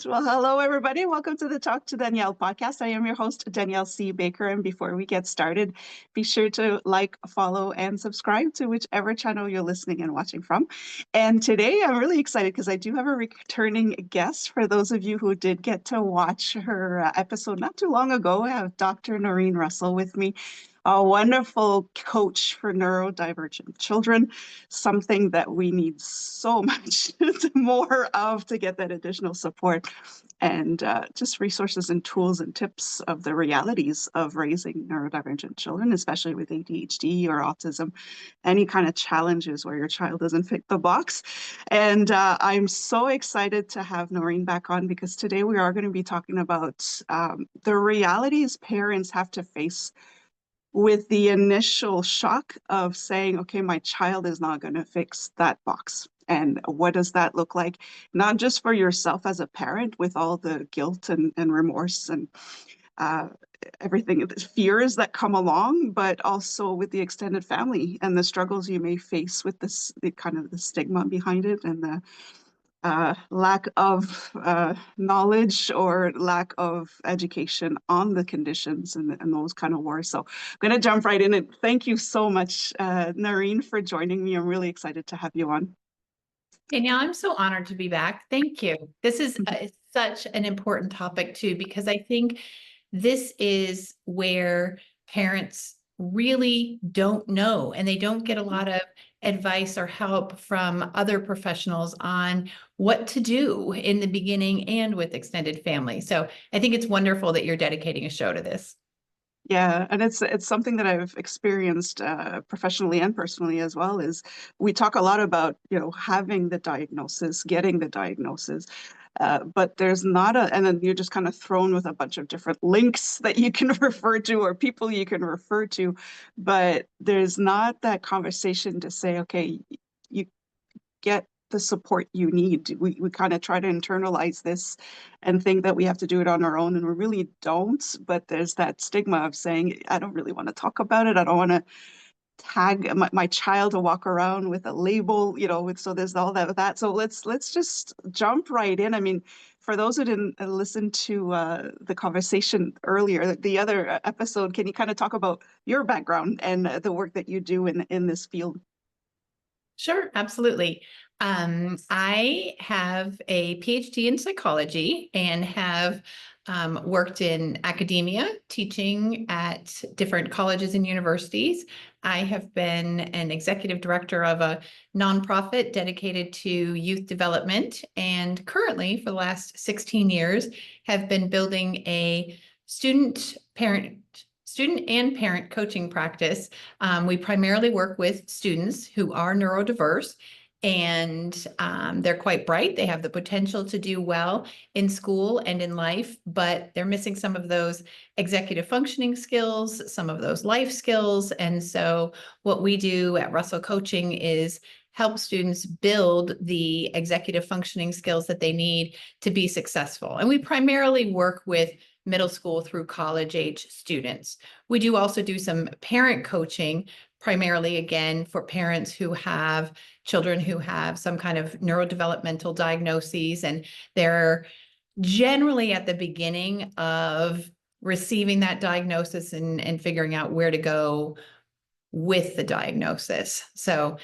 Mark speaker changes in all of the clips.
Speaker 1: Excellent. Well, hello, everybody. Welcome to the Talk to Danielle podcast. I am your host, Danielle C. Baker. And before we get started, be sure to like, follow, and subscribe to whichever channel you're listening and watching from. And today I'm really excited because I do have a returning guest. For those of you who did get to watch her episode not too long ago, I have Dr. Norrine Russell with me, a wonderful coach for neurodivergent children, something that we need so much more of to get that additional support and just resources and tools and tips of the realities of raising neurodivergent children, especially with ADHD or autism, any kind of challenges where your child doesn't fit the box. And I'm so excited to have Norrine back on because today we are going to be talking about the realities parents have to face with the initial shock of saying, okay, my child is not going to fix that box. And what does that look like? Not just for yourself as a parent with all the guilt and remorse and uh, everything, the fears that come along, but also with the extended family and the struggles you may face with this, the kind of the stigma behind it and the lack of knowledge or lack of education on the conditions and those kind of wars. So I'm going to jump right in and thank you so much, Norrine, for joining me. I'm really excited to have you on.
Speaker 2: Danielle, I'm so honored to be back. Thank you. This is such an important topic too, because I think this is where parents really don't know, and they don't get a lot of advice or help from other professionals on what to do in the beginning and with extended family. So I think it's wonderful that you're dedicating a show to this.
Speaker 1: Yeah, and it's something that I've experienced professionally and personally as well. Is we talk a lot about having the diagnosis, getting the diagnosis, but there's not and then you're just kind of thrown with a bunch of different links that you can refer to or people you can refer to, but there's not that conversation to say, okay, you get the support you need. We kind of try to internalize this and think that we have to do it on our own, and we really don't. But there's that stigma of saying, I don't really want to talk about it. I don't want to tag my child to walk around with a label, so there's all that. So let's just jump right in. I mean, for those who didn't listen to the conversation earlier, the other episode, can you kind of talk about your background and the work that you do in this field?
Speaker 2: Sure, absolutely. I have a PhD in psychology and have worked in academia, teaching at different colleges and universities. I have been an executive director of a nonprofit dedicated to youth development, and currently, for the last 16 years, have been building a student and parent coaching practice. We primarily work with students who are neurodiverse, and they're quite bright. They have the potential to do well in school and in life, but they're missing some of those executive functioning skills, some of those life skills. And so what we do at Russell Coaching is help students build the executive functioning skills that they need to be successful. And we primarily work with middle school through college age students. We do also do some parent coaching, primarily again for parents who have children who have some kind of neurodevelopmental diagnoses, and they're generally at the beginning of receiving that diagnosis and figuring out where to go with the diagnosis. So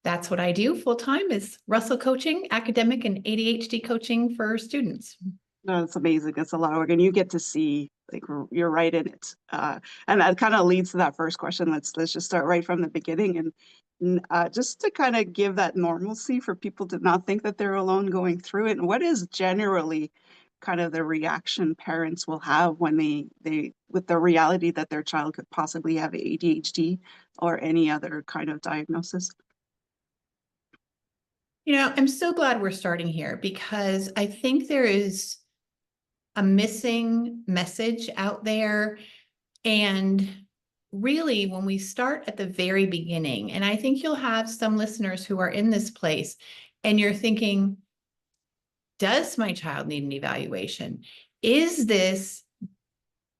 Speaker 2: that's what I do full time, is Russell Coaching, academic and ADHD coaching for students.
Speaker 1: No, it's amazing. It's a lot of work, and you get to see, like, you're right in it. And that kind of leads to that first question. Let's just start right from the beginning, and just to kind of give that normalcy for people to not think that they're alone going through it. And what is generally kind of the reaction parents will have when they with the reality that their child could possibly have ADHD or any other kind of diagnosis?
Speaker 2: I'm so glad we're starting here, because I think there is a missing message out there. And really, when we start at the very beginning, and I think you'll have some listeners who are in this place and you're thinking, does my child need an evaluation? Is this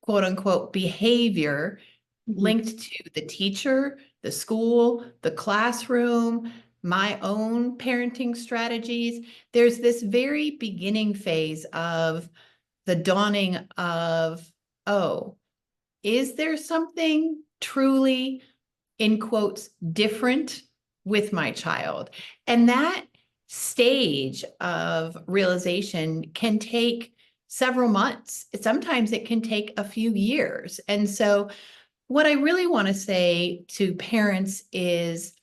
Speaker 2: quote unquote behavior linked to the teacher, the school, the classroom, my own parenting strategies, there's this very beginning phase of the dawning of, oh, is there something truly, in quotes, different with my child? And that stage of realization can take several months. Sometimes it can take a few years. And so, what I really want to say to parents is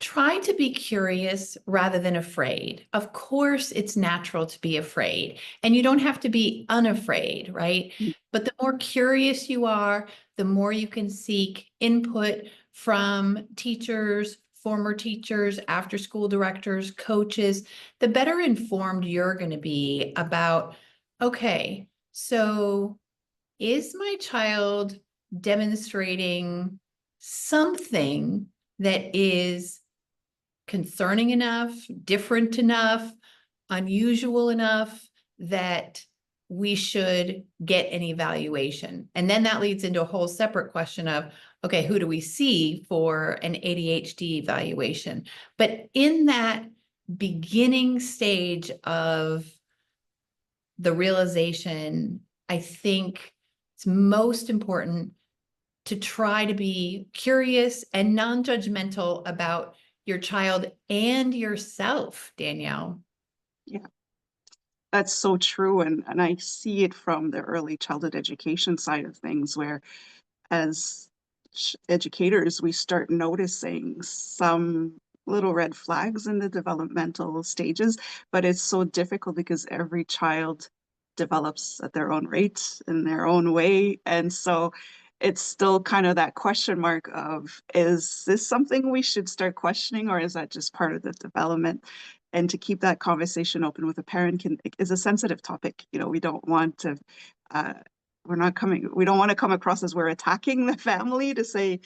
Speaker 2: try to be curious rather than afraid. Of course, it's natural to be afraid, and you don't have to be unafraid, right? But the more curious you are, the more you can seek input from teachers, former teachers, after school directors, coaches, the better informed you're going to be about, okay, so is my child demonstrating something that is concerning enough, different enough, unusual enough that we should get an evaluation? And then that leads into a whole separate question of, okay, who do we see for an ADHD evaluation? But in that beginning stage of the realization, I think it's most important to try to be curious and non-judgmental about your child and yourself, Danielle.
Speaker 1: Yeah, that's so true. And I see it from the early childhood education side of things, where as educators, we start noticing some little red flags in the developmental stages, but it's so difficult because every child develops at their own rate in their own way. And so it's still kind of that question mark of, is this something we should start questioning, or is that just part of the development? And to keep that conversation open with a parent is a sensitive topic. We don't want to uh, we don't want to come across as we're attacking the family, to say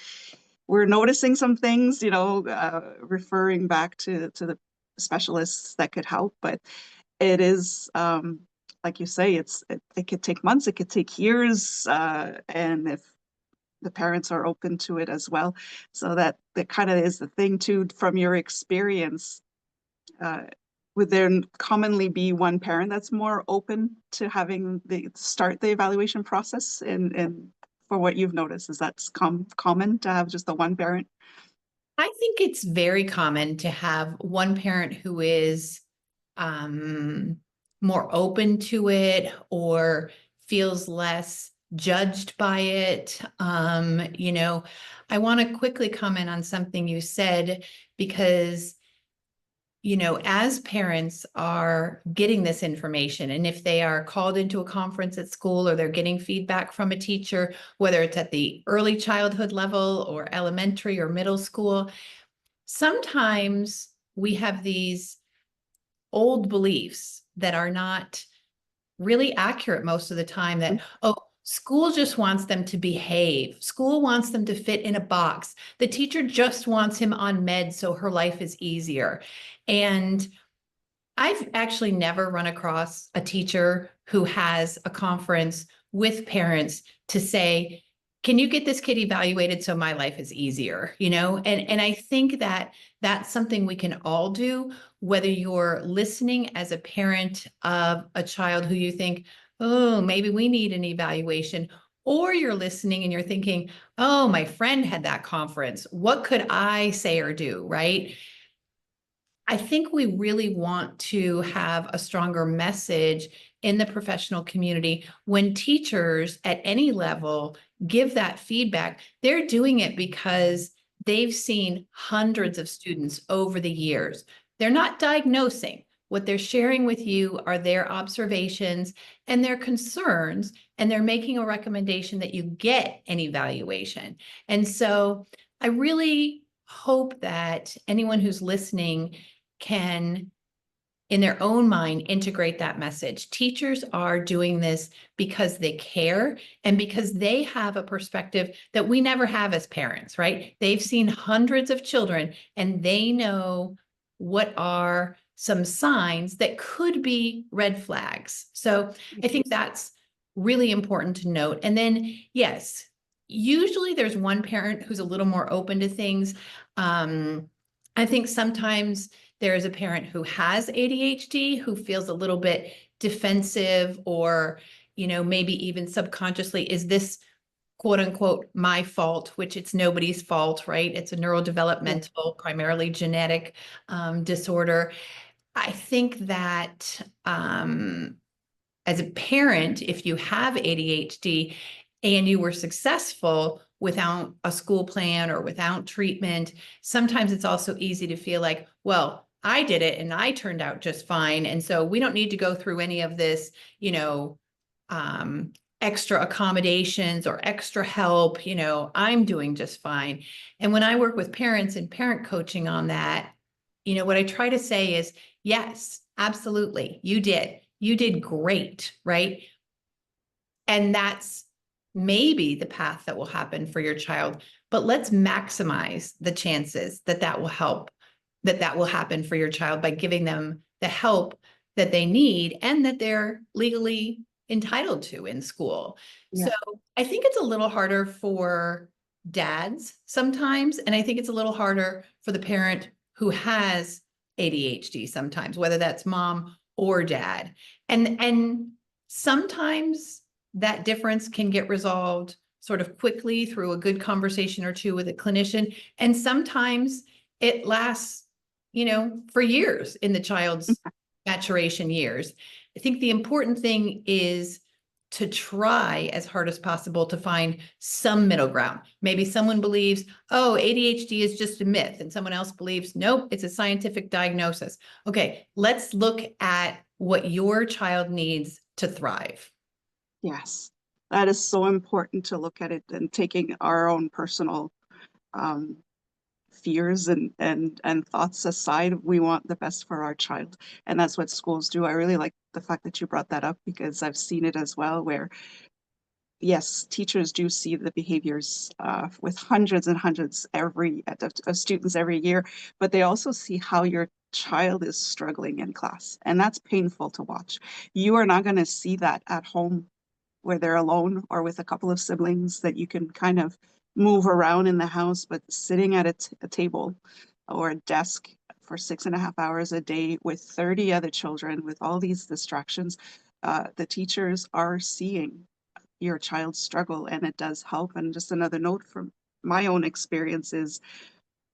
Speaker 1: we're noticing some things, referring back to the specialists that could help. But it is, like you say, it could take months, it could take years, and if the parents are open to it as well. So that kind of is the thing too, from your experience. Uh, would there commonly be one parent that's more open to having the start the evaluation process? And for what you've noticed, is that common to have just the one parent?
Speaker 2: I think it's very common to have one parent who is um, more open to it or feels less judged by it. I want to quickly comment on something you said, because as parents are getting this information, and if they are called into a conference at school or they're getting feedback from a teacher, whether it's at the early childhood level or elementary or middle school, sometimes we have these old beliefs that are not really accurate most of the time, that, oh, school just wants them to behave. School wants them to fit in a box. The teacher just wants him on meds so her life is easier. And I've actually never run across a teacher who has a conference with parents to say, can you get this kid evaluated so my life is easier? And I think that that's something we can all do, whether you're listening as a parent of a child who you think, oh, maybe we need an evaluation, or you're listening and you're thinking, oh, my friend had that conference. What could I say or do, right? I think we really want to have a stronger message in the professional community. When teachers at any level give that feedback, they're doing it because they've seen hundreds of students over the years. They're not diagnosing. What they're sharing with you are their observations and their concerns, and they're making a recommendation that you get an evaluation. And so I really hope that anyone who's listening can, in their own mind, integrate that message. Teachers are doing this because they care and because they have a perspective that we never have as parents, right? They've seen hundreds of children and they know what are some signs that could be red flags. So I think that's really important to note. And then, yes, usually there's one parent who's a little more open to things. I think sometimes there is a parent who has ADHD who feels a little bit defensive, or, maybe even subconsciously, is this quote unquote my fault, which it's nobody's fault, right? It's a
Speaker 1: Yeah.
Speaker 2: neurodevelopmental, primarily genetic disorder. I think that as a parent, if you have ADHD and you were successful without a school plan or without treatment, sometimes it's also easy to feel like, well, I did it and I turned out just fine. And so we don't need to go through any of this, extra accommodations or extra help. I'm doing just fine. And when I work with parents and parent coaching on that, what I try to say is, yes, absolutely, you did. You did great, right? And that's maybe the path that will happen for your child. But let's maximize the chances that that will help, that will happen for your child by giving them the help that they need and that they're legally entitled to in school. So
Speaker 1: Yeah.
Speaker 2: I think it's a little harder for dads sometimes. And I think it's a little harder for the parent who has ADHD sometimes, whether that's mom or dad. And sometimes that difference can get resolved sort of quickly through a good conversation or two with a clinician. And sometimes it lasts, for years in the child's maturation years. I think the important thing is to try as hard as possible to find some middle ground. Maybe someone believes, oh, ADHD is just a myth, and someone else believes, nope, it's a scientific diagnosis. Okay, let's look at what your child needs to thrive.
Speaker 1: Yes. That is so important to look at it and taking our own personal um, fears and thoughts aside. We want the best for our child, and that's what schools do. I really like the fact that you brought that up because I've seen it as well, where yes, teachers do see the behaviors with hundreds and hundreds of students every year, but they also see how your child is struggling in class, and that's painful to watch. You are not going to see that at home where they're alone or with a couple of siblings that you can kind of move around in the house, but sitting at a table or a desk for 6.5 hours a day with 30 other children with all these distractions, the teachers are seeing your child's struggle, and it does help. And just another note from my own experience is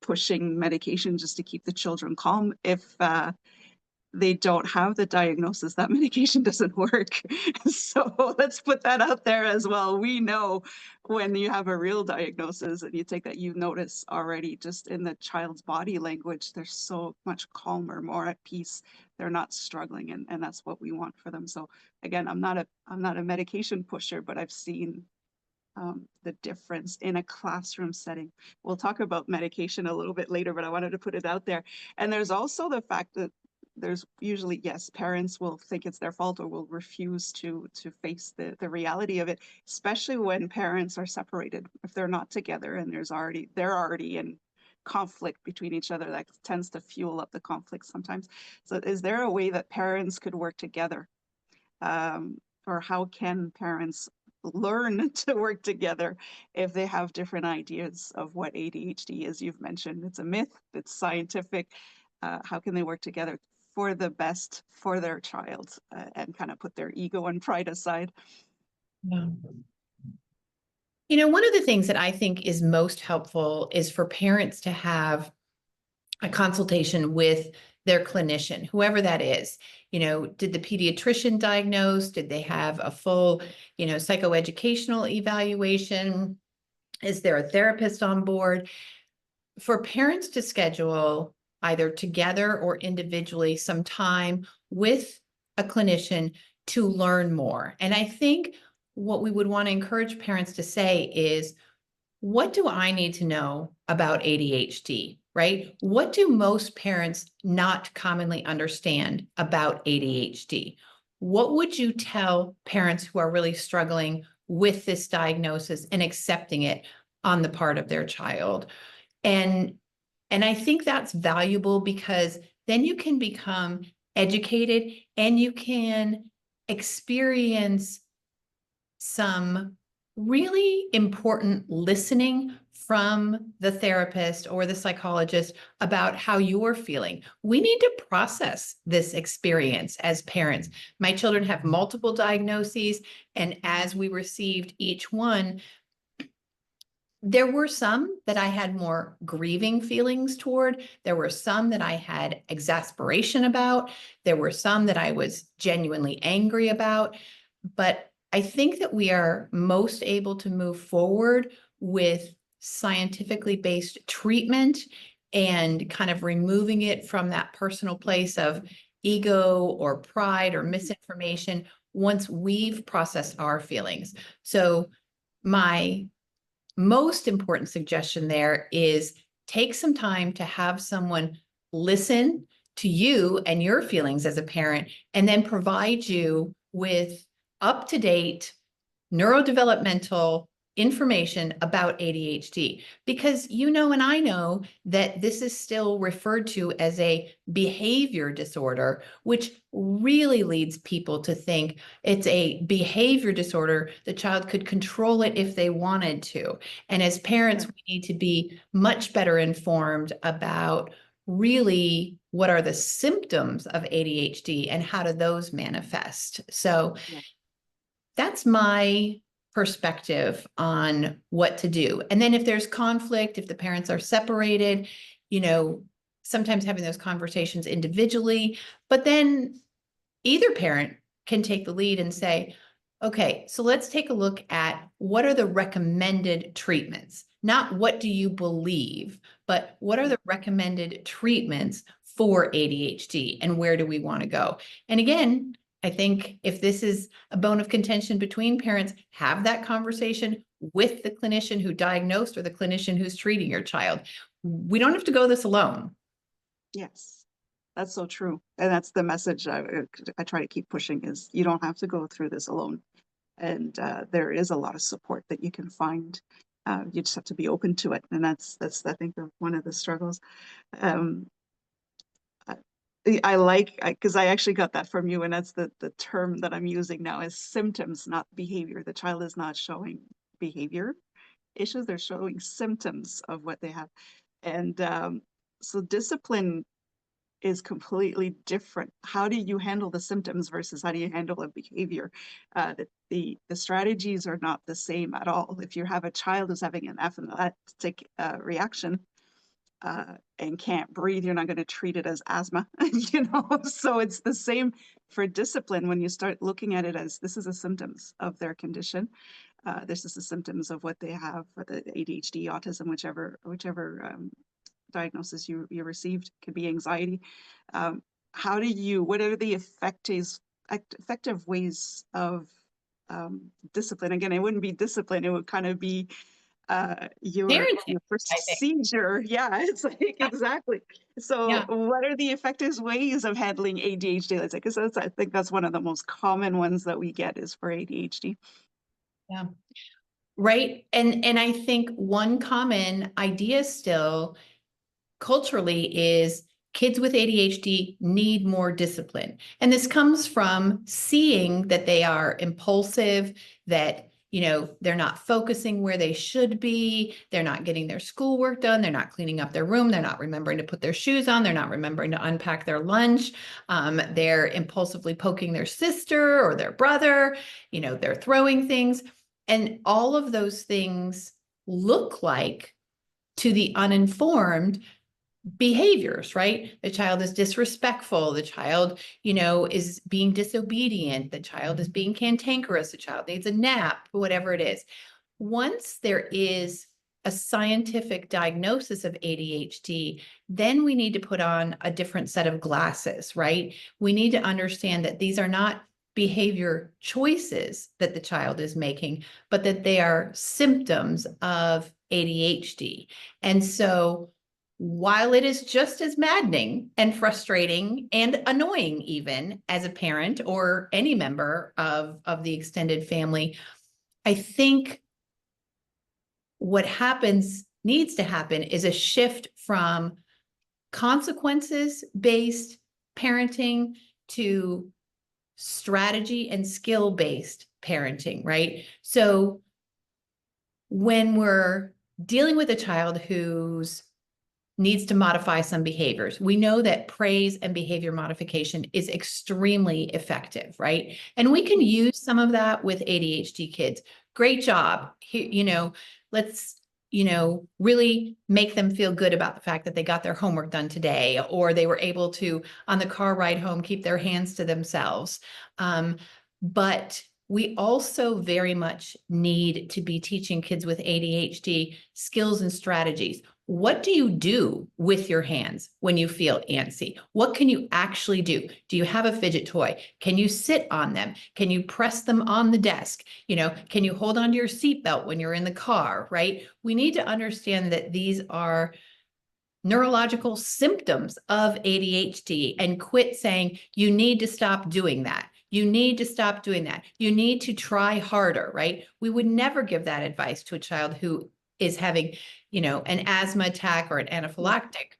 Speaker 1: pushing medication just to keep the children calm. If they don't have the diagnosis, that medication doesn't work. So let's put that out there as well. We know when you have a real diagnosis and you take that, you notice already just in the child's body language, they're so much calmer, more at peace. They're not struggling, and that's what we want for them. So again, I'm not a medication pusher, but I've seen the difference in a classroom setting. We'll talk about medication a little bit later, but I wanted to put it out there. And there's also the fact that there's usually, yes, parents will think it's their fault or will refuse to face the reality of it, especially when parents are separated. If they're not together and they're already in conflict between each other, that tends to fuel up the conflict sometimes. So is there a way that parents could work together? Or how can parents learn to work together if they have different ideas of what ADHD is? You've mentioned it's a myth, it's scientific. How can they work together for the best for their child and kind of put their ego and pride aside?
Speaker 2: Yeah. One of the things that I think is most helpful is for parents to have a consultation with their clinician, whoever that is. Did the pediatrician diagnose? Did they have a full, psychoeducational evaluation? Is there a therapist on board? For parents to schedule either together or individually some time with a clinician to learn more. And I think what we would want to encourage parents to say is, what do I need to know about ADHD, right? What do most parents not commonly understand about ADHD? What would you tell parents who are really struggling with this diagnosis and accepting it on the part of their child? And I think that's valuable because then you can become educated and you can experience some really important listening from the therapist or the psychologist about how you're feeling. We need to process this experience as parents. My children have multiple diagnoses, and as we received each one, there were some that I had more grieving feelings toward. There were some that I had exasperation about. There were some that I was genuinely angry about. But I think that we are most able to move forward with scientifically based treatment and kind of removing it from that personal place of ego or pride or misinformation once we've processed our feelings. So my most important suggestion there is take some time to have someone listen to you and your feelings as a parent, and then provide you with up-to-date neurodevelopmental information about ADHD, because you know and I know that this is still referred to as a behavior disorder, which really leads people to think it's a behavior disorder. The child could control it if they wanted to. And as parents, we need to be much better informed about really what are the symptoms of ADHD and how do those manifest. So that's my perspective on what to do. And then if there's conflict, if the parents are separated, sometimes having those conversations individually, but then either parent can take the lead and say, okay, so let's take a look at what are the recommended treatments, not what do you believe, but what are the recommended treatments for ADHD and where do we want to go? And again, I think if this is a bone of contention between parents, have that conversation with the clinician who diagnosed or the clinician who's treating your child. We don't have to go this alone.
Speaker 1: Yes, that's so true. And that's the message I try to keep pushing is you don't have to go through this alone. And there is a lot of support that you can find. You just have to be open to it. And that's I think, one of the struggles. Um, I like, because I actually got that from you, and that's the term that I'm using now is symptoms, not behavior. The child is not showing behavior issues, they're showing symptoms of what they have. And so discipline is completely different. How do you handle the symptoms versus how do you handle a behavior? The strategies are not the same at all. If you have a child who's having an anaphylactic reaction, and can't breathe, you're not going to treat it as asthma, So it's the same for discipline when you start looking at it as this is the symptoms of their condition. This is the symptoms of what they have, for the ADHD, autism, whichever diagnosis you received, could be anxiety. What are the effective ways of discipline? Again, it wouldn't be discipline, it would kind of be your
Speaker 2: Parenting, I think.
Speaker 1: procedure. Yeah, it's like, exactly. So
Speaker 2: Yeah.
Speaker 1: what are the effective ways of handling ADHD? Let's say, because I think that's one of the most common ones that we get is for ADHD.
Speaker 2: Yeah. Right. And I think one common idea still culturally is kids with ADHD need more discipline. And this comes from seeing that they are impulsive, that they're not focusing where they should be. They're not getting their schoolwork done. They're not cleaning up their room. They're not remembering to put their shoes on. They're not remembering to unpack their lunch. They're impulsively poking their sister or their brother. They're throwing things. And all of those things look like, to the uninformed, behaviors, right? The child is disrespectful. The child, is being disobedient. The child is being cantankerous. The child needs a nap, whatever it is. Once there is a scientific diagnosis of ADHD, then we need to put on a different set of glasses, right? We need to understand that these are not behavior choices that the child is making, but that they are symptoms of ADHD. And so while it is just as maddening and frustrating and annoying, even as a parent or any member of the extended family, I think what needs to happen is a shift from consequences-based parenting to strategy and skill-based parenting, right? So when we're dealing with a child who's needs to modify some behaviors. We know that praise and behavior modification is extremely effective, right? And we can use some of that with ADHD kids. Great job. Let's, really make them feel good about the fact that they got their homework done today, or they were able to, on the car ride home, keep their hands to themselves. But we also very much need to be teaching kids with ADHD skills and strategies. What do you do with your hands when you feel antsy? What can you actually do? Do you have a fidget toy? Can you sit on them? Can you press them on the desk? Can you hold onto your seatbelt when you're in the car, right? We need to understand that these are neurological symptoms of ADHD and quit saying, you need to stop doing that. You need to stop doing that. You need to try harder, right? We would never give that advice to a child who is having, an asthma attack or an anaphylactic,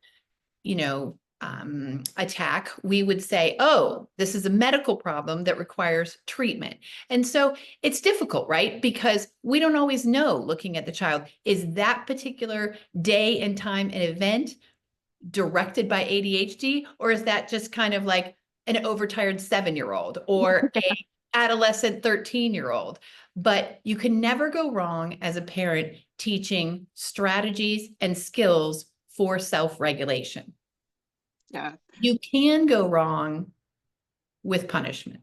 Speaker 2: attack. We would say, oh, this is a medical problem that requires treatment. And so it's difficult, right? Because we don't always know, looking at the child, is that particular day and time and event directed by ADHD, or is that just kind of like an overtired 7-year-old or a adolescent 13-year-old? But you can never go wrong as a parent teaching strategies and skills for self-regulation.
Speaker 1: Yeah.
Speaker 2: You can go wrong with punishment.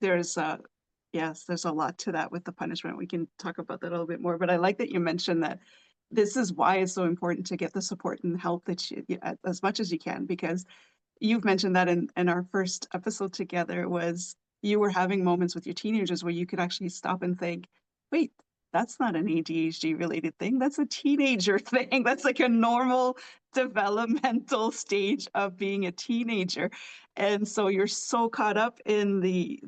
Speaker 1: There's yes, there's a lot to that with the punishment. We can talk about that a little bit more, but I like that you mentioned that this is why it's so important to get the support and help that as much as you can, because you've mentioned that in our first episode together was you were having moments with your teenagers where you could actually stop and think, wait, that's not an ADHD related thing. That's a teenager thing. That's like a normal developmental stage of being a teenager. And so you're so caught up in the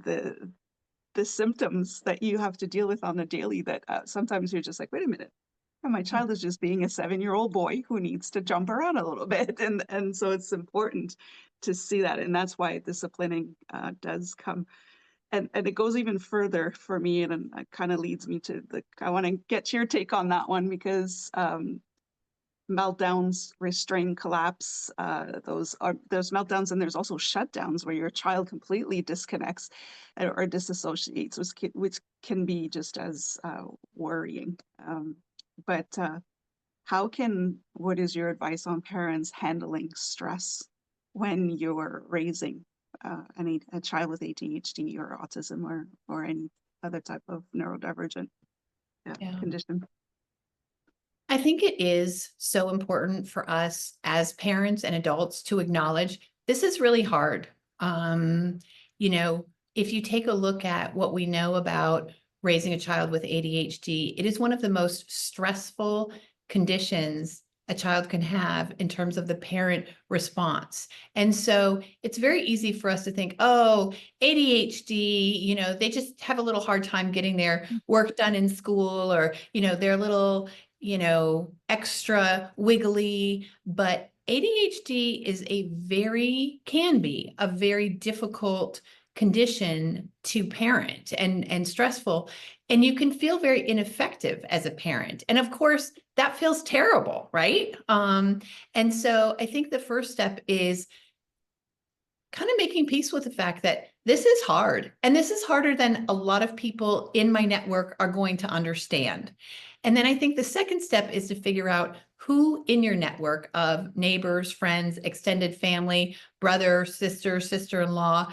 Speaker 1: symptoms that you have to deal with on a daily that sometimes you're just like, wait a minute. And my child is just being a 7-year-old boy who needs to jump around a little bit. And so it's important to see that. And that's why disciplining does come. And it goes even further for me. And it kind of leads me to I want to get your take on that one because meltdowns, restraint, collapse, there's meltdowns and there's also shutdowns where your child completely disconnects or disassociates, which can be just as worrying. But what is your advice on parents handling stress when you're raising a child with ADHD or autism or any other type of neurodivergent
Speaker 2: Yeah.
Speaker 1: condition?
Speaker 2: I think it is so important for us as parents and adults to acknowledge this is really hard. If you take a look at what we know about raising a child with ADHD, it is one of the most stressful conditions a child can have in terms of the parent response. And so it's very easy for us to think, oh, ADHD, they just have a little hard time getting their work done in school, or, they're a little, extra wiggly. But ADHD can be a very difficult condition to parent and stressful. And you can feel very ineffective as a parent. And of course, that feels terrible, right? And so I think the first step is kind of making peace with the fact that this is hard. And this is harder than a lot of people in my network are going to understand. And then I think the second step is to figure out who in your network of neighbors, friends, extended family, brother, sister, sister-in-law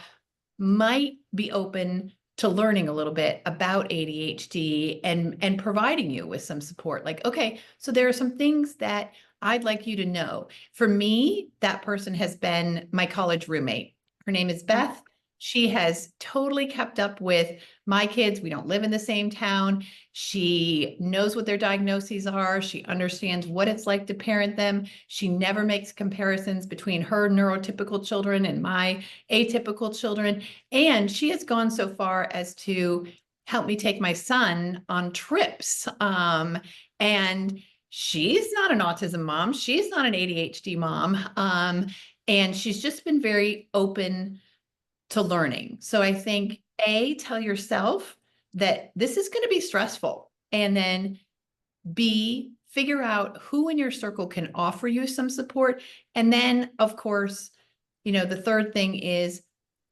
Speaker 2: might be open to learning a little bit about ADHD and providing you with some support. Like, okay, so there are some things that I'd like you to know. For me, that person has been my college roommate. Her name is Beth. She has totally kept up with my kids. We don't live in the same town. She knows what their diagnoses are. She understands what it's like to parent them. She never makes comparisons between her neurotypical children and my atypical children. And she has gone so far as to help me take my son on trips. And she's not an autism mom. She's not an ADHD mom. And she's just been very open to learning. So I think, tell yourself that this is going to be stressful. And then B, figure out who in your circle can offer you some support. And then, of course, the third thing is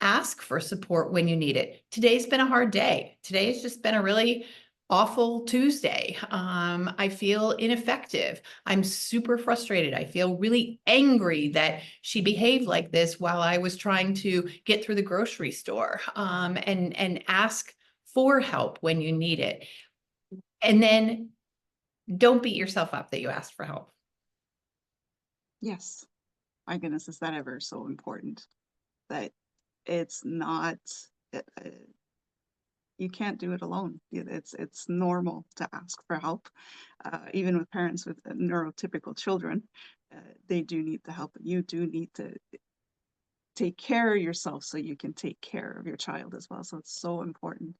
Speaker 2: ask for support when you need it. Today's been a hard day. Today's just been a really awful Tuesday. I feel ineffective. I'm super frustrated. I feel really angry that she behaved like this while I was trying to get through the grocery store. And ask for help when you need it. And then don't beat yourself up that you asked for help.
Speaker 1: Yes. My goodness, is that ever so important that it's not, you can't do it alone. It's normal to ask for help. Even with parents with neurotypical children, they do need the help. You do need to take care of yourself so you can take care of your child as well. So it's so important.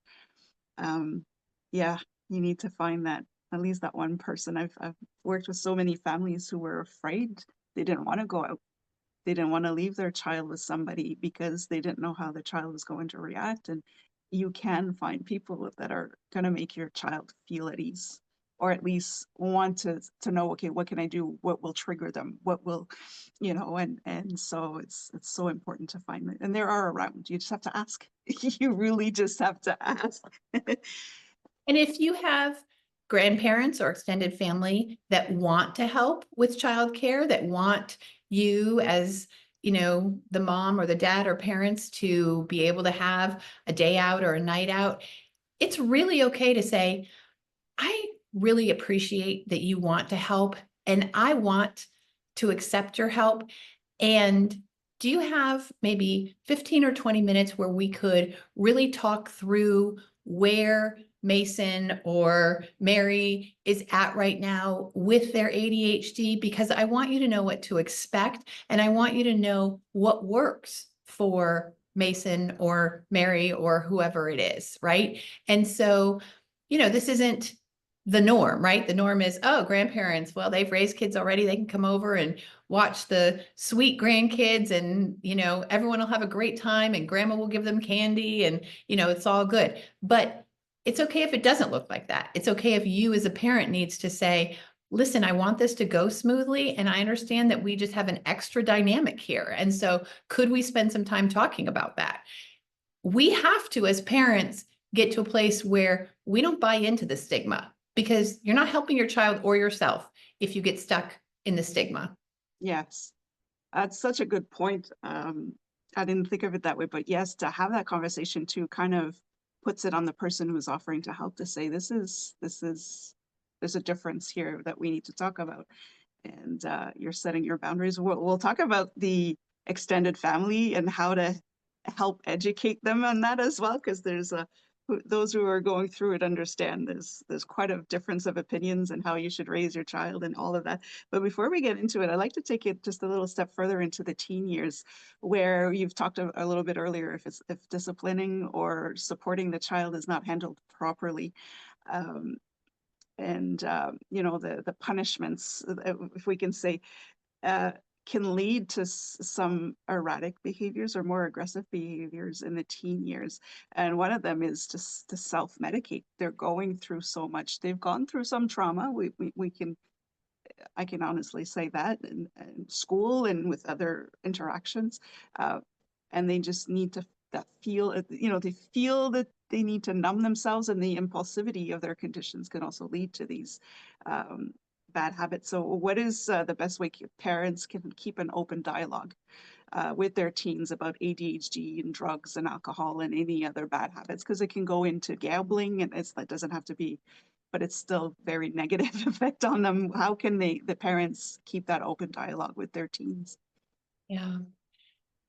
Speaker 1: Yeah, you need to find that, at least that one person. I've worked with so many families who were afraid. They didn't want to go out. They didn't want to leave their child with somebody because they didn't know how the child was going to react. And you can find people that are going to make your child feel at ease, or at least want to know, okay, what can I do? What will trigger them? What will, and so it's so important to find it. And there are around. You just have to ask. You really just have to ask.
Speaker 2: And if you have grandparents or extended family that want to help with childcare, that want you as, the mom or the dad or parents to be able to have a day out or a night out, it's really okay to say, I really appreciate that you want to help and I want to accept your help. And do you have maybe 15 or 20 minutes where we could really talk through where Mason or Mary is at right now with their ADHD? Because I want you to know what to expect and I want you to know what works for Mason or Mary or whoever it is, right? And so, this isn't the norm, right? The norm is, oh, grandparents, well, they've raised kids already. They can come over and watch the sweet grandkids and, everyone will have a great time and grandma will give them candy and, it's all good. But it's okay if it doesn't look like that. It's okay if you as a parent needs to say, listen, I want this to go smoothly. And I understand that we just have an extra dynamic here. And so could we spend some time talking about that? We have to, as parents, get to a place where we don't buy into the stigma because you're not helping your child or yourself if you get stuck in the stigma.
Speaker 1: Yes, that's such a good point. I didn't think of it that way, but yes, to have that conversation too kind of puts it on the person who's offering to help to say, there's a difference here that we need to talk about. And you're setting your boundaries. We'll talk about the extended family and how to help educate them on that as well, because there's those who are going through it understand there's quite a difference of opinions and how you should raise your child and all of that. But before we get into it, I'd like to take it just a little step further into the teen years, where you've talked a little bit earlier, if disciplining or supporting the child is not handled properly. Um, and the punishments, if we can say, uh, can lead to some erratic behaviors or more aggressive behaviors in the teen years. And one of them is just to self-medicate. They're going through so much. They've gone through some trauma. We can, I can honestly say that in school and with other interactions, uh, and they just need to that feel, they feel that they need to numb themselves, and the impulsivity of their conditions can also lead to these um, bad habits. So, what is the best way parents can keep an open dialogue with their teens about ADHD and drugs and alcohol and any other bad habits? Because it can go into gambling, and it doesn't have to be, but it's still very negative effect on them. How can the parents keep that open dialogue with their teens?
Speaker 2: Yeah.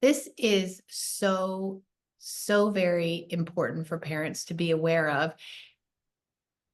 Speaker 2: This is so, so very important for parents to be aware of.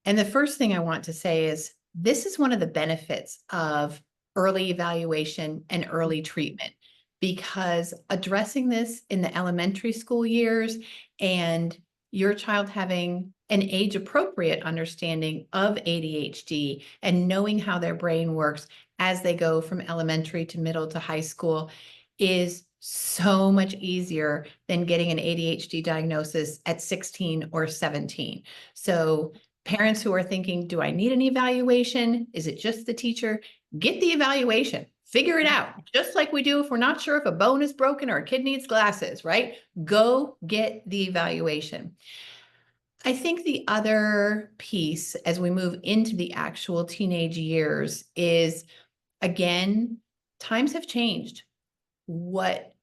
Speaker 2: And the first thing I want to say is this is one of the benefits of early evaluation and early treatment, because addressing this in the elementary school years and your child having an age appropriate understanding of ADHD and knowing how their brain works as they go from elementary to middle to high school is so much easier than getting an ADHD diagnosis at 16 or 17. So Parents who are thinking, do I need an evaluation? Is it just the teacher? Get the evaluation, figure it out. Just like we do if we're not sure if a bone is broken or a kid needs glasses, right? Go get the evaluation. I think the other piece as we move into the actual teenage years is, again, times have changed. What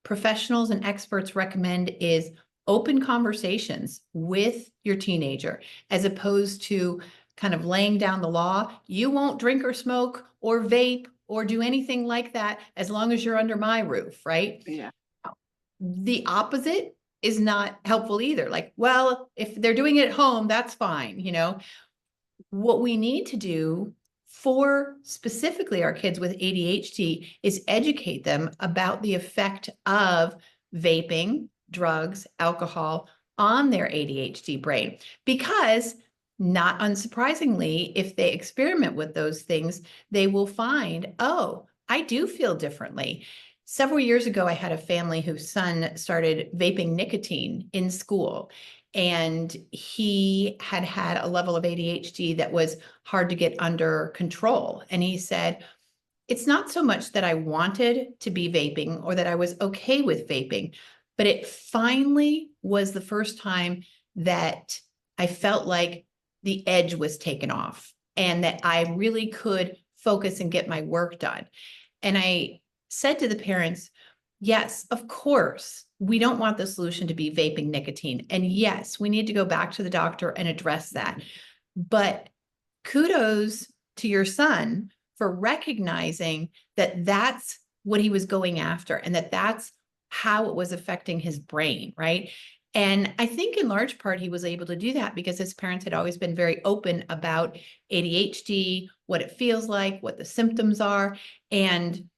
Speaker 2: professionals and experts recommend is open conversations with your teenager, as opposed to kind of laying down the law. You won't drink or smoke or vape or do anything like that as long as you're under my roof, right?
Speaker 1: Yeah.
Speaker 2: The opposite is not helpful either. Like, well, if they're doing it at home, that's fine. What we need to do for specifically our kids with ADHD is educate them about the effect of vaping, drugs, alcohol on their ADHD brain. Because not unsurprisingly, if they experiment with those things, they will find, oh, I do feel differently. Several years ago, I had a family whose son started vaping nicotine in school. And he had had a level of ADHD that was hard to get under control. And he said, it's not so much that I wanted to be vaping or that I was okay with vaping, but it finally was the first time that I felt like the edge was taken off and that I really could focus and get my work done. And I said to the parents, yes, of course, we don't want the solution to be vaping nicotine. And yes, we need to go back to the doctor and address that. But kudos to your son for recognizing that that's what he was going after and that that's how it was affecting his brain, right? And I think in large part, he was able to do that because his parents had always been very open about ADHD, what it feels like, what the symptoms are. And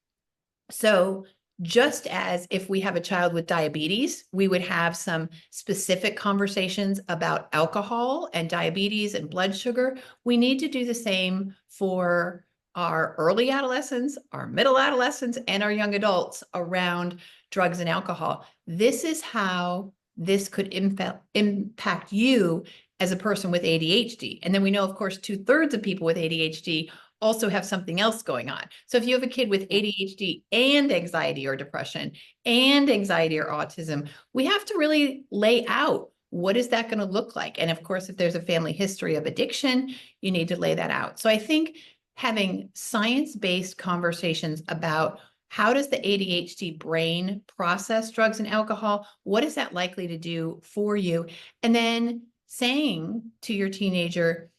Speaker 2: so just as if we have a child with diabetes, we would have some specific conversations about alcohol and diabetes and blood sugar, we need to do the same for our early adolescents, our middle adolescents, and our young adults around drugs and alcohol. This is how this could impact you as a person with ADHD. And then we know, of course, 2/3 of people with ADHD also have something else going on. So if you have a kid with ADHD and anxiety or depression and anxiety or autism, we have to really lay out what is that going to look like. And of course, if there's a family history of addiction, you need to lay that out. So I think having science-based conversations about how does the ADHD brain process drugs and alcohol? What is that likely to do for you? And then saying to your teenager,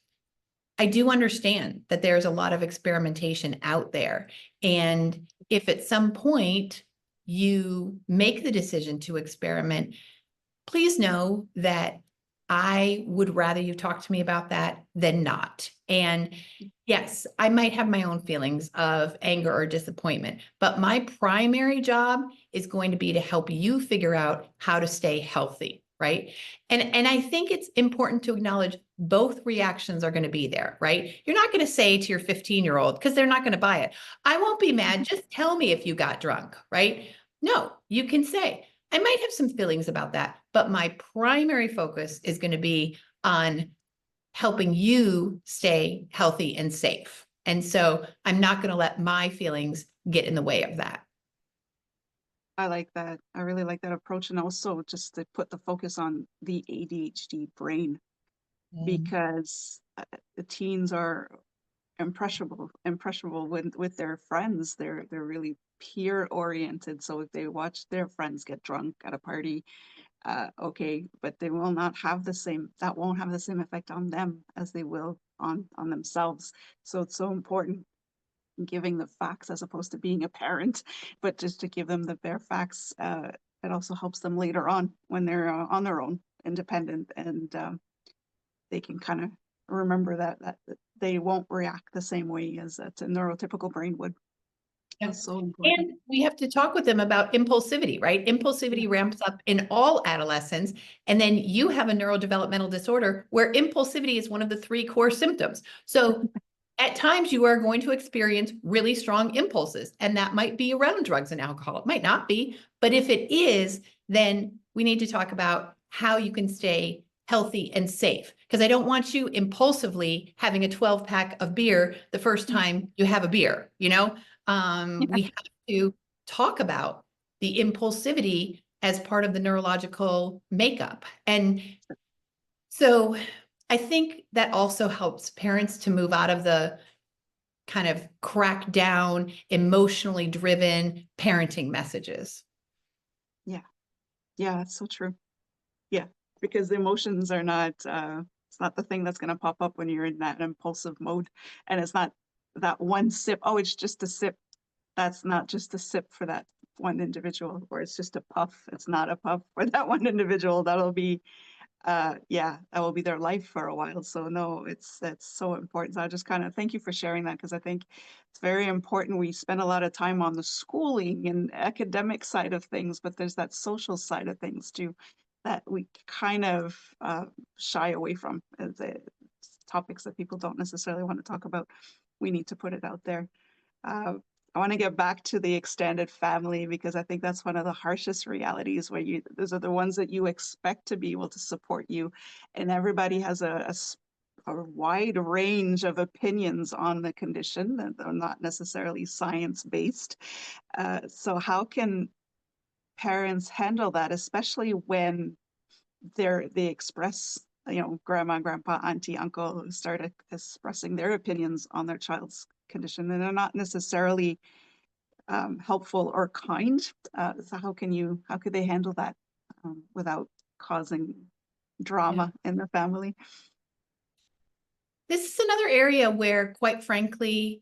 Speaker 2: I do understand that there's a lot of experimentation out there. And if at some point you make the decision to experiment, please know that I would rather you talk to me about that than not. And yes, I might have my own feelings of anger or disappointment, but my primary job is going to be to help you figure out how to stay healthy, right? And I think it's important to acknowledge both reactions are going to be there, right? You're not going to say to your 15-year-old, because they're not going to buy it, I won't be mad, just tell me if you got drunk, right? No, you can say, I might have some feelings about that, but my primary focus is going to be on helping you stay healthy and safe. And so I'm not going to let my feelings get in the way of that.
Speaker 1: I like that. I really like that approach. And also just to put the focus on the ADHD brain, because the teens are impressionable with their friends. They're really peer oriented. So if they watch their friends get drunk at a party, okay, but they will not have the same, that won't have the same effect on them as they will on themselves. So it's so important giving the facts as opposed to being a parent, but just to give them the bare facts. It also helps them later on when they're on their own, independent, and they can kind of remember that they won't react the same way as a neurotypical brain would. That's so important.
Speaker 2: And we have to talk with them about impulsivity, right? Impulsivity ramps up in all adolescents. And then you have a neurodevelopmental disorder where impulsivity is one of the 3 core symptoms. So at times you are going to experience really strong impulses, and that might be around drugs and alcohol. It might not be, but if it is, then we need to talk about how you can stay healthy and safe, because I don't want you impulsively having a 12-pack of beer the first time you have a beer, you know?
Speaker 1: Yeah.
Speaker 2: We have to talk about the impulsivity as part of the neurological makeup. And so I think that also helps parents to move out of the kind of crack down, emotionally driven parenting messages.
Speaker 1: Yeah. Yeah, that's so true. Yeah, because the emotions are not, it's not the thing that's gonna pop up when you're in that impulsive mode, and it's not that one sip, "Oh, it's just a sip." That's not just a sip for that one individual, or it's just a puff. It's not a puff for that one individual. That'll be, yeah, that will be their life for a while. So no, that's so important. So I just kind of thank you for sharing that, because I think it's very important. We spend a lot of time on the schooling and academic side of things, but there's that social side of things too that we kind of shy away from as topics that people don't necessarily want to talk about. We need to put it out there. Uh, I want to get back to the extended family, because I think that's one of the harshest realities, where those are the ones that you expect to be able to support you, and everybody has a wide range of opinions on the condition that are not necessarily science based. So how can parents handle that, especially when they express, grandma, grandpa, auntie, uncle, who start expressing their opinions on their child's condition, and they're not necessarily helpful or kind. So how could they handle that without causing
Speaker 2: Yeah.
Speaker 1: drama in the family?
Speaker 2: This is another area where, quite frankly,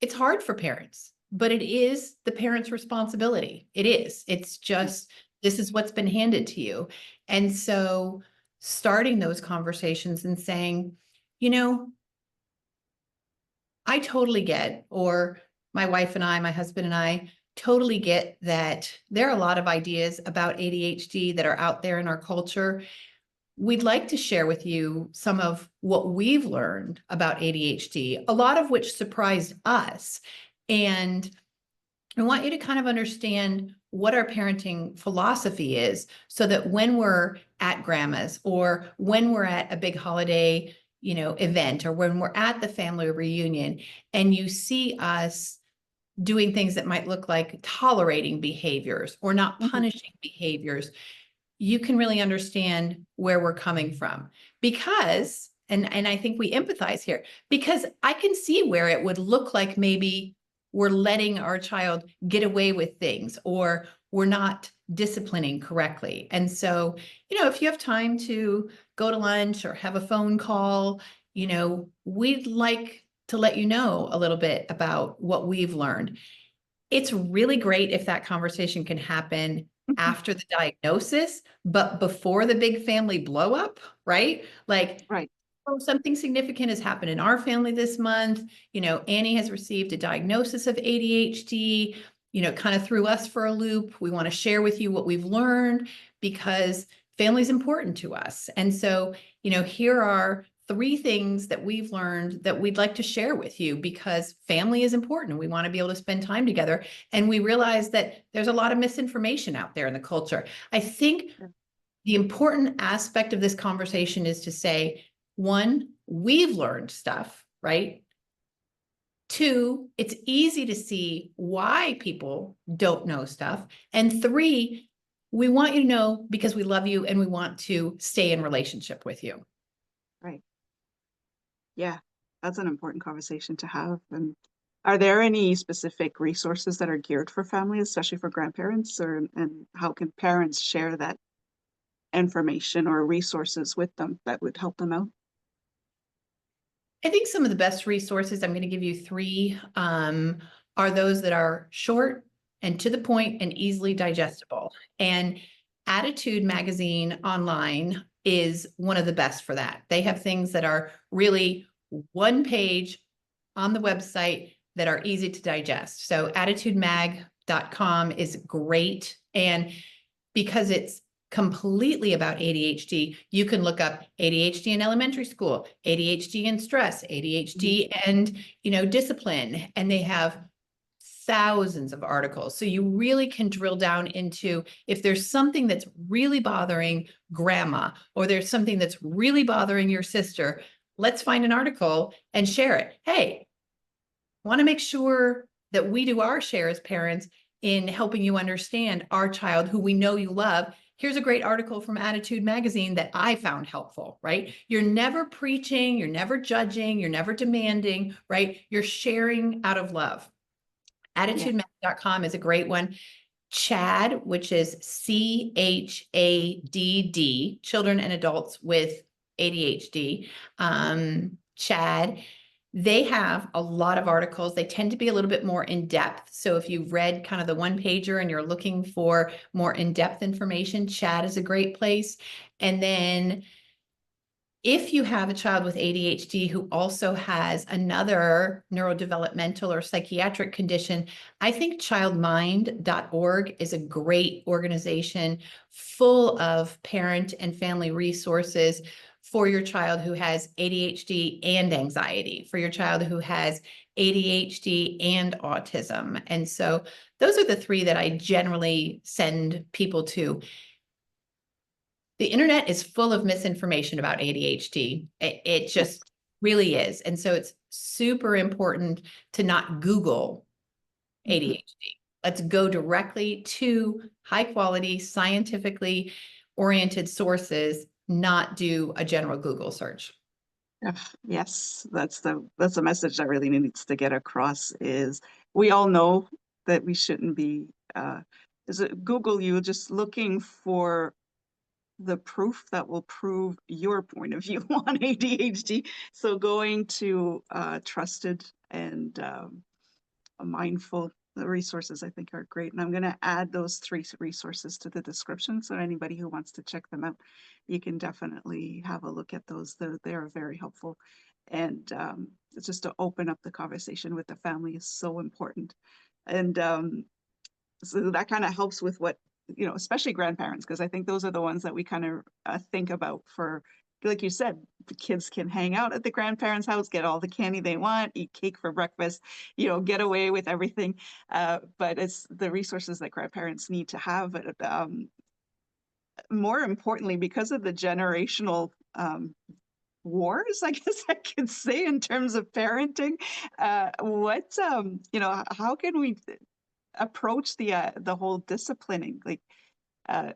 Speaker 2: it's hard for parents, but it is the parent's responsibility. It is. It's
Speaker 1: Yeah.
Speaker 2: just, this is what's been handed to you. And so starting those conversations and saying, you know, I totally get, or my wife and I, my husband and I totally get that there are a lot of ideas about ADHD that are out there in our culture. We'd like to share with you some of what we've learned about ADHD, a lot of which surprised us. And I want you to kind of understand what our parenting philosophy is, so that when we're at grandma's, or when we're at a big holiday, event, or when we're at the family reunion, and you see us doing things that might look like tolerating behaviors or not
Speaker 1: Mhm.
Speaker 2: punishing behaviors, you can really understand where we're coming from. Because, and I think we empathize here, because I can see where it would look like maybe we're letting our child get away with things, or we're not disciplining correctly. And so, if you have time to go to lunch or have a phone call, we'd like to let you know a little bit about what we've learned. It's really great if that conversation can happen
Speaker 1: Mhm.
Speaker 2: after the diagnosis, but before the big family blow up, right? Like,
Speaker 1: Right.
Speaker 2: oh, something significant has happened in our family this month. Annie has received a diagnosis of ADHD, kind of threw us for a loop. We want to share with you what we've learned, because family is important to us. And so, here are 3 things that we've learned that we'd like to share with you, because family is important. We want to be able to spend time together. And we realize that there's a lot of misinformation out there in the culture. I think
Speaker 1: Yeah.
Speaker 2: the important aspect of this conversation is to say, 1, we've learned stuff, right? 2, it's easy to see why people don't know stuff. And 3, we want you to know because we love you and we want to stay in relationship with you.
Speaker 1: Right. Yeah, that's an important conversation to have. And are there any specific resources that are geared for families, especially for grandparents, or and how can parents share that information or resources with them that would help them out?
Speaker 2: I think some of the best resources, I'm going to give you 3, are those that are short and to the point and easily digestible. And Attitude Magazine online is one of the best for that. They have things that are really one page on the website that are easy to digest. So attitudemag.com is great. And because it's completely about ADHD, you can look up ADHD in elementary school, ADHD and stress,
Speaker 1: Mhm.
Speaker 2: ADHD and, discipline. And they have thousands of articles. So you really can drill down into if there's something that's really bothering grandma, or there's something that's really bothering your sister, let's find an article and share it. Hey, want to make sure that we do our share as parents in helping you understand our child who we know you love. Here's a great article from Attitude Magazine that I found helpful, right? You're never preaching, you're never judging, you're never demanding, right? You're sharing out of love.
Speaker 1: Yeah.
Speaker 2: AttitudeMag.com is a great one. CHADD, which is CHADD, Children and Adults with ADHD, CHADD, they have a lot of articles. They tend to be a little bit more in depth. So if you've read kind of the one pager and you're looking for more in-depth information, CHADD is a great place. And then if you have a child with ADHD who also has another neurodevelopmental or psychiatric condition, I think childmind.org is a great organization full of parent and family resources for your child who has ADHD and anxiety, for your child who has ADHD and autism. And so those are the three that I generally send people to. The internet is full of misinformation about ADHD. It just really is. And so it's super important to not Google ADHD. Let's go directly to high quality, scientifically oriented sources, not do a general Google search.
Speaker 1: Yes, that's the message that really needs to get across is we all know that we shouldn't be is it Google you just looking for the proof that will prove your point of view on ADHD. So going to trusted and mindful resources, I think, are great. And I'm going to add those three resources to the description. So anybody who wants to check them out, you can definitely have a look at those. They're very helpful. And it's just to open up the conversation with the family is so important. And so that kind of helps with what, especially grandparents, because I think those are the ones that we kind of think about for, like you said, the kids can hang out at the grandparents' house, get all the candy they want, eat cake for breakfast, get away with everything. But it's the resources that grandparents need to have. More importantly, because of the generational wars, I guess I could say, in terms of parenting, how can we approach the whole disciplining, like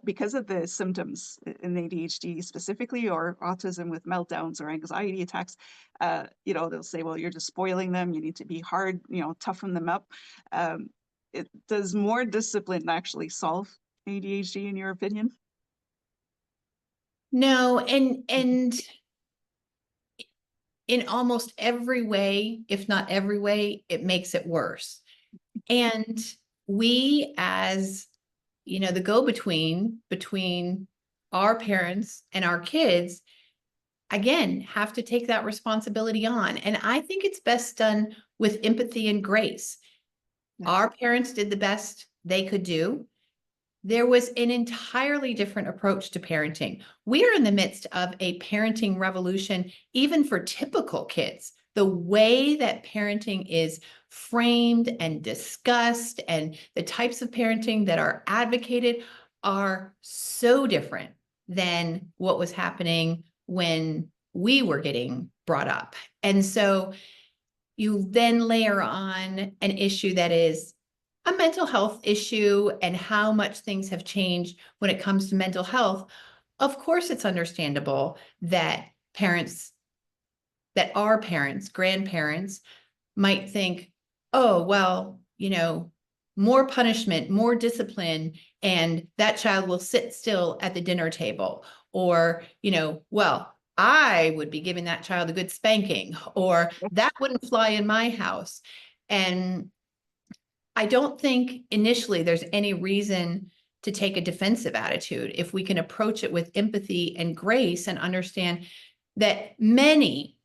Speaker 1: because of the symptoms in ADHD specifically, or autism with meltdowns or anxiety attacks, they'll say, well, you're just spoiling them. You need to be hard, toughen them up. Does more discipline actually solve ADHD, in your opinion?
Speaker 2: No, and in almost every way, if not every way, it makes it worse. And we, as the go-between between our parents and our kids, again, have to take that responsibility on. And I think it's best done with empathy and grace.
Speaker 1: Yeah.
Speaker 2: Our parents did the best they could do. There was an entirely different approach to parenting. We are in the midst of a parenting revolution, even for typical kids. The way that parenting is framed and discussed and the types of parenting that are advocated are so different than what was happening when we were getting brought up. And so you then layer on an issue that is a mental health issue and how much things have changed when it comes to mental health. Of course, it's understandable that our parents, grandparents might think, oh, well, more punishment, more discipline, and that child will sit still at the dinner table. Or, well, I would be giving that child a good spanking, or that wouldn't fly in my house. And I don't think initially there's any reason to take a defensive attitude if we can approach it with empathy and grace and understand that many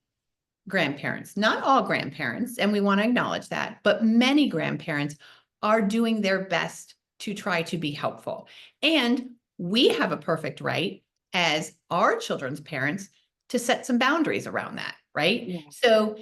Speaker 2: grandparents, not all grandparents, and we want to acknowledge that, but many grandparents are doing their best to try to be helpful. And we have a perfect right as our children's parents to set some boundaries around that, right?
Speaker 1: Yeah.
Speaker 2: So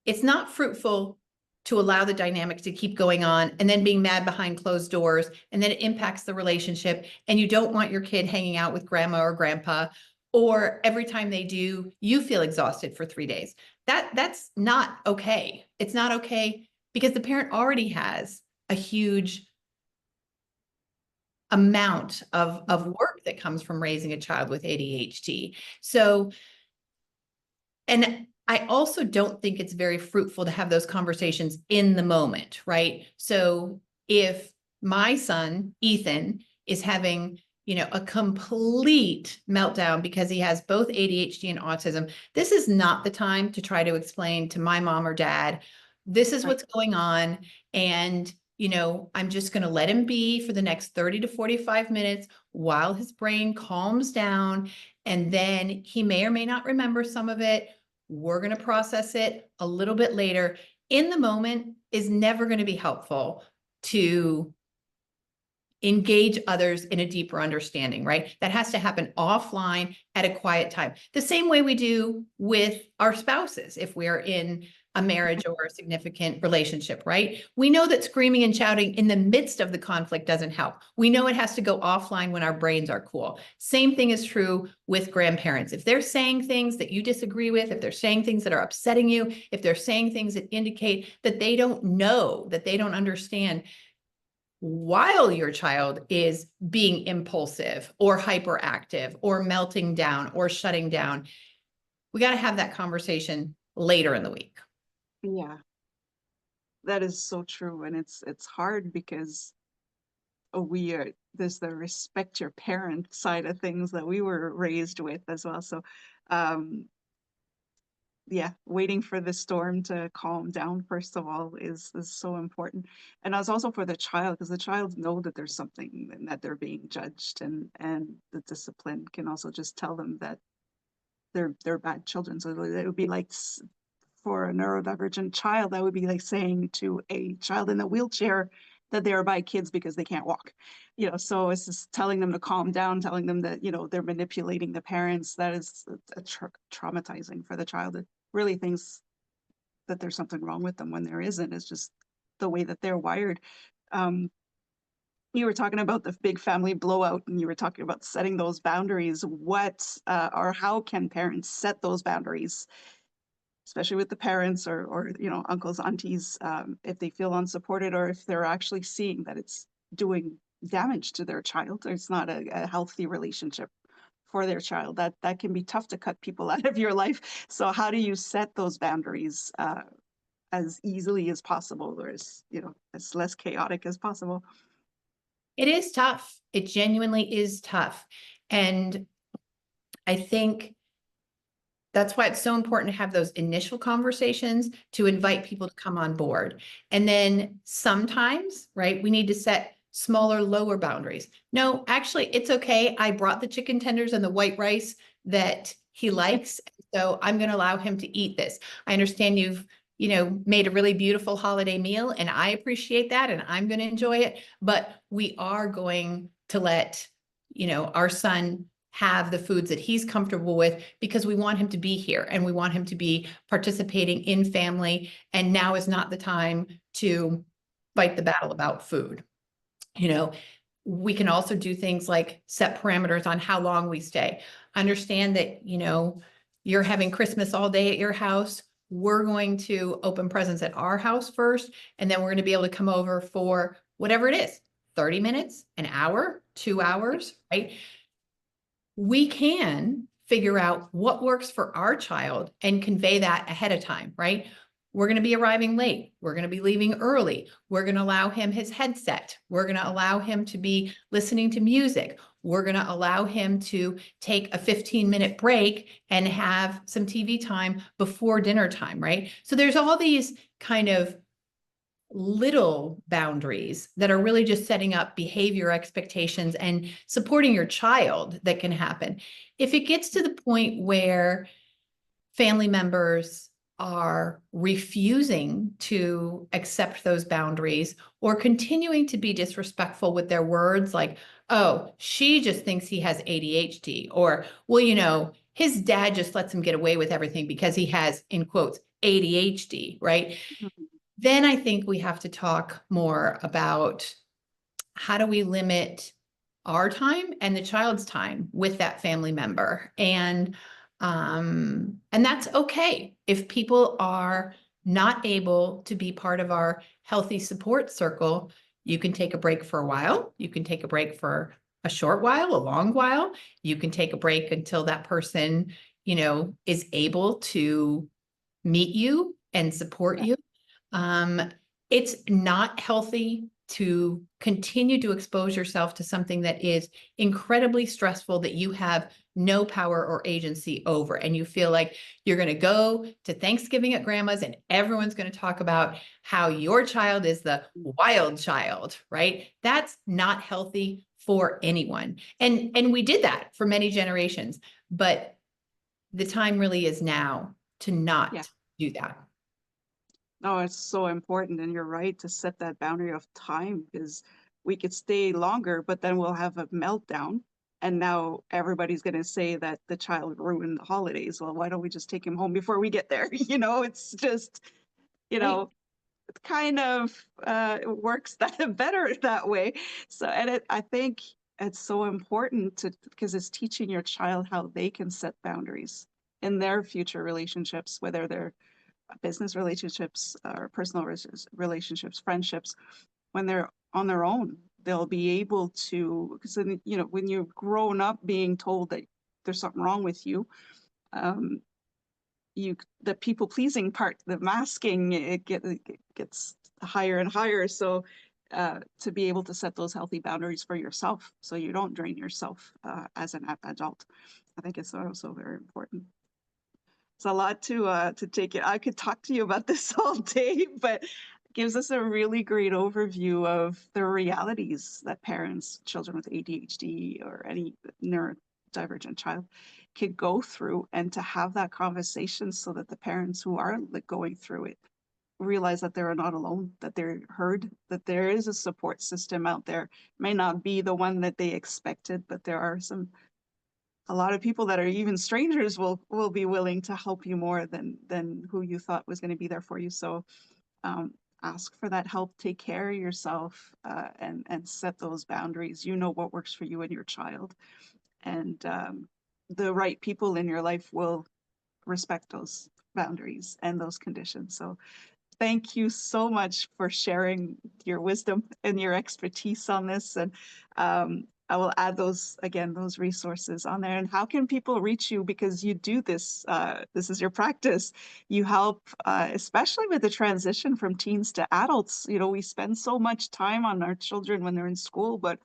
Speaker 2: it's not fruitful to allow the dynamics to keep going on and then being mad behind closed doors, and then it impacts the relationship, and you don't want your kid hanging out with grandma or grandpa, or every time they do, you feel exhausted for 3 days. That's not okay. It's not okay because the parent already has a huge amount of work that comes from raising a child with ADHD. So, and I also don't think it's very fruitful to have those conversations in the moment, right? So if my son, Ethan, is having, a complete meltdown because he has both ADHD and autism, this is not the time to try to explain to my mom or dad, this is what's going on. And, I'm just going to let him be for the next 30 to 45 minutes while his brain calms down. And then he may or may not remember some of it. We're going to process it a little bit later. In the moment is never going to be helpful to engage others in a deeper understanding, right? That has to happen offline at a quiet time. The same way we do with our spouses if we're in a marriage or a significant relationship, right? We know that screaming and shouting in the midst of the conflict doesn't help. We know it has to go offline when our brains are cool. Same thing is true with grandparents. If they're saying things that you disagree with, if they're saying things that are upsetting you, if they're saying things that indicate that they don't know, that they don't understand, while your child is being impulsive or hyperactive or melting down or shutting down, we got to have that conversation later in the week.
Speaker 1: Yeah, that is so true. And it's hard because there's the respect your parent side of things that we were raised with as well. So um yeah, waiting for the storm to calm down first of all is so important. And as also for the child, because the child know that there's something and that they're being judged, and the discipline can also just tell them that they're bad children. So it would be like for a neurodivergent child, that would be like saying to a child in a wheelchair that they are bad kids because they can't walk. So it's just telling them to calm down, telling them that they're manipulating the parents. That is traumatizing for the child. It really thinks that there's something wrong with them when there isn't. It's just the way that they're wired. Um, you were talking about the big family blowout, and you were talking about setting those boundaries. What or how can parents set those boundaries, especially with the parents or uncles, aunties, if they feel unsupported or if they're actually seeing that it's doing damage to their child, or it's not a healthy relationship for their child? That can be tough to cut people out of your life. So how do you set those boundaries as easily as possible, or as less chaotic as possible?
Speaker 2: It is tough. It genuinely is tough. And I think that's why it's so important to have those initial conversations to invite people to come on board. And then sometimes, right, we need to set smaller, lower boundaries. No, actually, it's okay. I brought the chicken tenders and the white rice that he likes. So I'm going to allow him to eat this. I understand you've made a really beautiful holiday meal, and I appreciate that, and I'm going to enjoy it. But we are going to let, our son have the foods that he's comfortable with because we want him to be here and we want him to be participating in family. And now is not the time to fight the battle about food. We can also do things like set parameters on how long we stay. Understand that, you're having Christmas all day at your house. We're going to open presents at our house first, and then we're going to be able to come over for whatever it is, 30 minutes, an hour, 2 hours, right? We can figure out what works for our child and convey that ahead of time, right? We're going to be arriving late. We're going to be leaving early. We're going to allow him his headset. We're going to allow him to be listening to music. We're going to allow him to take a 15-minute break and have some TV time before dinner time, right? So there's all these kind of little boundaries that are really just setting up behavior expectations and supporting your child that can happen. If it gets to the point where family members are refusing to accept those boundaries or continuing to be disrespectful with their words, like, oh, she just thinks he has ADHD, or, well, his dad just lets him get away with everything because he has, in quotes, ADHD, right? Then I think we have to talk more about how do we limit our time and the child's time with that family member. And that's okay. If people are not able to be part of our healthy support circle, you can take a break for a while. You can take a break for a short while, a long while. You can take a break until that person, is able to meet you and support
Speaker 1: Yeah.
Speaker 2: you. Um, it's not healthy to continue to expose yourself to something that is incredibly stressful that you have no power or agency over. And you feel like you're going to go to Thanksgiving at grandma's and everyone's going to talk about how your child is the wild child, right? That's not healthy for anyone. And we did that for many generations, but the time really is now to
Speaker 1: Yeah.
Speaker 2: not do that.
Speaker 1: No, it's so important. And you're right to set that boundary of time because we could stay longer, but then we'll have a meltdown. And now everybody's going to say that the child ruined the holidays. Well, why don't we just take him home before we get there? It's just, you
Speaker 2: Right.
Speaker 1: know, it kind of works that better that way. So, and I think it's so important because it's teaching your child how they can set boundaries in their future relationships, whether they're business relationships or personal relationships, friendships, when they're on their own, they'll be able to, because then, when you've grown up being told that there's something wrong with you, um, the people pleasing part, the masking, it gets higher and higher. So to be able to set those healthy boundaries for yourself so you don't drain yourself as an adult, I think it's also very important. It's a lot to take it. I could talk to you about this all day, but it gives us a really great overview of the realities that parents, children with ADHD or any neurodivergent child could go through, and to have that conversation so that the parents who are going through it realize that they're not alone, that they're heard, that there is a support system out there. May not be the one that they expected, but there are a lot of people that are even strangers will be willing to help you more than who you thought was going to be there for you. So um, ask for that help, take care of yourself, and set those boundaries. You know what works for you and your child, and the right people in your life will respect those boundaries and those conditions. So thank you so much for sharing your wisdom and your expertise on this. And I will add those resources on there. And how can people reach you? Because you do this, this is your practice. You help, especially with the transition from teens to adults. We spend so much time on our children when they're in school, but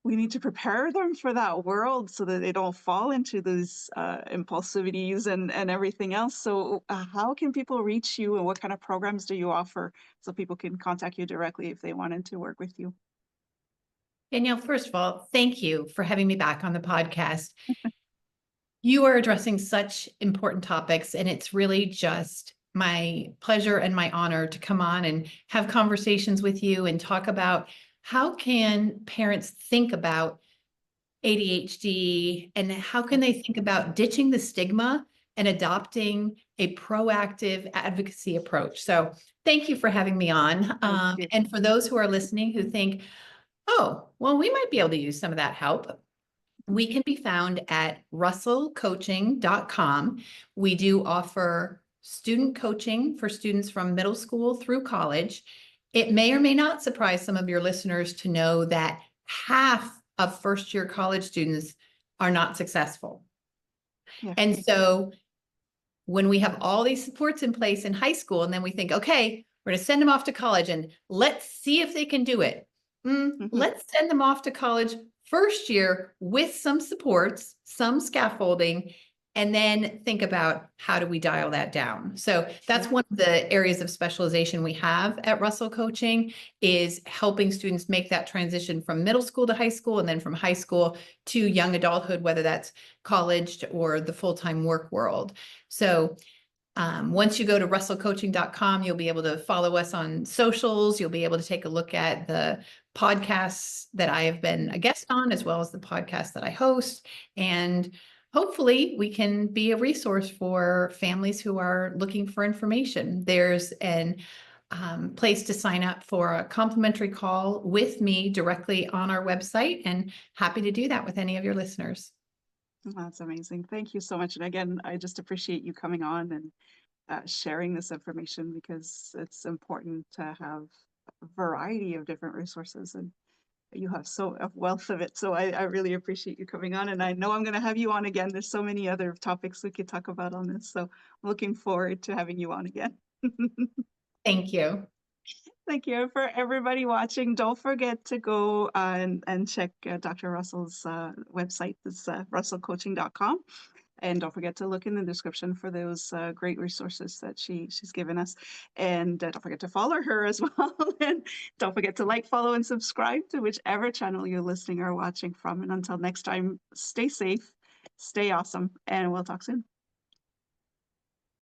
Speaker 1: we need to prepare them for that world so that they don't fall into these impulsivities and everything else. So how can people reach you, and what kind of programs do you offer so people can contact you directly if they wanted to work with you?
Speaker 2: Danielle, first of all, thank you for having me back on the podcast. You are addressing such important topics, and it's really just my pleasure and my honor to come on and have conversations with you and talk about how can parents think about ADHD and how can they think about ditching the stigma and adopting a proactive advocacy approach. So thank you for having me on.
Speaker 1: Thank you.
Speaker 2: And for those who are listening who think, oh, well, we might be able to use some of that help. We can be found at russellcoaching.com. We do offer student coaching for students from middle school through college. It may or may not surprise some of your listeners to know that half of first-year college students are not successful.
Speaker 1: Yeah.
Speaker 2: And so when we have all these supports in place in high school, and then we think, okay, we're going to send them off to college and let's see if they can do it.
Speaker 1: Mhm.
Speaker 2: Let's send them off to college first year with some supports, some scaffolding, and then think about how do we dial that down. So that's
Speaker 1: Yeah.
Speaker 2: one of the areas of specialization we have at Russell Coaching, is helping students make that transition from middle school to high school, and then from high school to young adulthood, whether that's college or the full-time work world. So once you go to russellcoaching.com, you'll be able to follow us on socials. You'll be able to take a look at the podcasts that I have been a guest on, as well as the podcast that I host. And hopefully we can be a resource for families who are looking for information. There's an place to sign up for a complimentary call with me directly on our website, and happy to do that with any of your listeners.
Speaker 1: That's amazing. Thank you so much. And again, I just appreciate you coming on and sharing this information because it's important to have a variety of different resources, and you have so a wealth of it. So I really appreciate you coming on, and I know I'm going to have you on again. There's so many other topics we could talk about on this. So I'm looking forward to having you on again.
Speaker 2: Thank you.
Speaker 1: Thank you. For everybody watching, don't forget to go and check Dr. Russell's website. It's russellcoaching.com. And don't forget to look in the description for those great resources that she's given us. And don't forget to follow her as well. And don't forget to like, follow, and subscribe to whichever channel you're listening or watching from. And until next time, stay safe, stay awesome, and we'll talk soon.